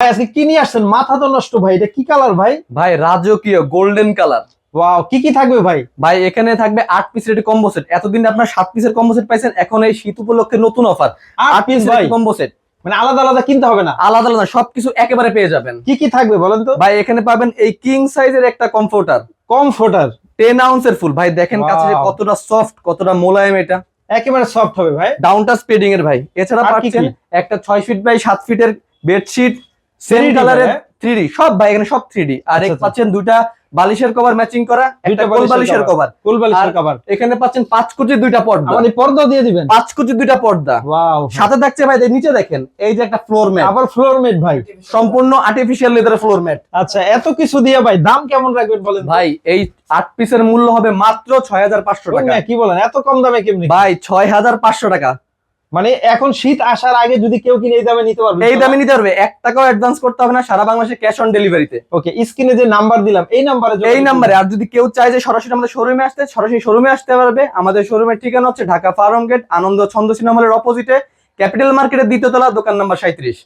ভাই আজকে কি নিয়ে আসছেন? মাথা তো নষ্ট ভাই, এটা কি কালার ভাই? ভাই রাজকীয় গোল্ডেন কালার। ওয়াও, কি কি থাকবে ভাই? ভাই এখানে থাকবে 8 পিসের একটি কম্বো সেট। এতদিন আপনার 7 পিসের কম্বো সেট পাইছেন, এখন এই শীত উপলক্ষে নতুন অফার 8 8 পিস পিসের ভাই? একটি কম্বো সেট। মানে আলাদা আলাদা কিনতে হবে না? আলাদা আলাদা সবকিছু একেবারে পেয়ে যাবেন। কি কি থাকবে বলেন তো? ভাই এখানে পাবেন এই কিং সাইজের একটা কমফোর্টার কমফোর্টার 10 আউন্সের ফুল। ভাই দেখেন কাছে যে Wow. কতটা সফট, কতটা মোলায়েম, এটা একেবারে সফট হবে ভাই। ডাউন টাচ পেডিং এর ভাই। এছাড়া আর কি পাচ্ছেন কি? একটা 6 ফিট বাই 7 ফিটের বেডশিট, সেম 3D কালারের ভাই, 3D সব। ভাই এখানে সব 3D। আর এক আচ্ছা। পাচ্ছেন দুইটা বালিশের কভার ম্যাচিং করা, একটা কোল বালিশের কভার। কোল বালিশের কভার। এখানে পাচ্ছেন 5 কুচির দুইটা পর্দা। আমাদের পর্দা দিয়ে দিবেন? 5 কুচির দুইটা পর্দা। ওয়াও, সাথে থাকছে ভাই এই নিচে দেখেন এই যে একটা ফ্লোর ম্যাট, আবার ফ্লোর ম্যাট ভাই। সম্পূর্ণ আর্টিফিশিয়াল লেদারের ফ্লোর ম্যাট। আচ্ছা, এত কিছু দিয়ে ভাই দাম কেমন রাখবেন বলেন তো? ভাই এই 8 পিসের মূল্য হবে মাত্র 6500 টাকা। কি বলেন, এত কম দামে কেমনি? ভাই 6500 টাকা। মানে এখন শীত আসার আগে যদি কেউ কিনে এই দামে নিতে পারবে? এই দামে নিতে পারবে, 1 টাকাও অ্যাডভান্স করতে হবে না, সারা বাংলাদেশে ক্যাশ অন ডেলিভারিতে। ওকে, স্ক্রিনে যে নাম্বার দিলাম এই নাম্বারে এই নাম্বারে। আর যদি কেউ চায় যে সরাসরি আমাদের শোরুমে আসতে, সরাসরি শোরুমে আসতে পারবে। আমাদের শোরুমের ঠিকানা হচ্ছে ঢাকা ফার্ম গেট, আনন্দ ছন্দ সিনেমা হলের অপোজিটে, ক্যাপিটাল মার্কেটের দ্বিতীয় তলা, দোকান নাম্বার 37।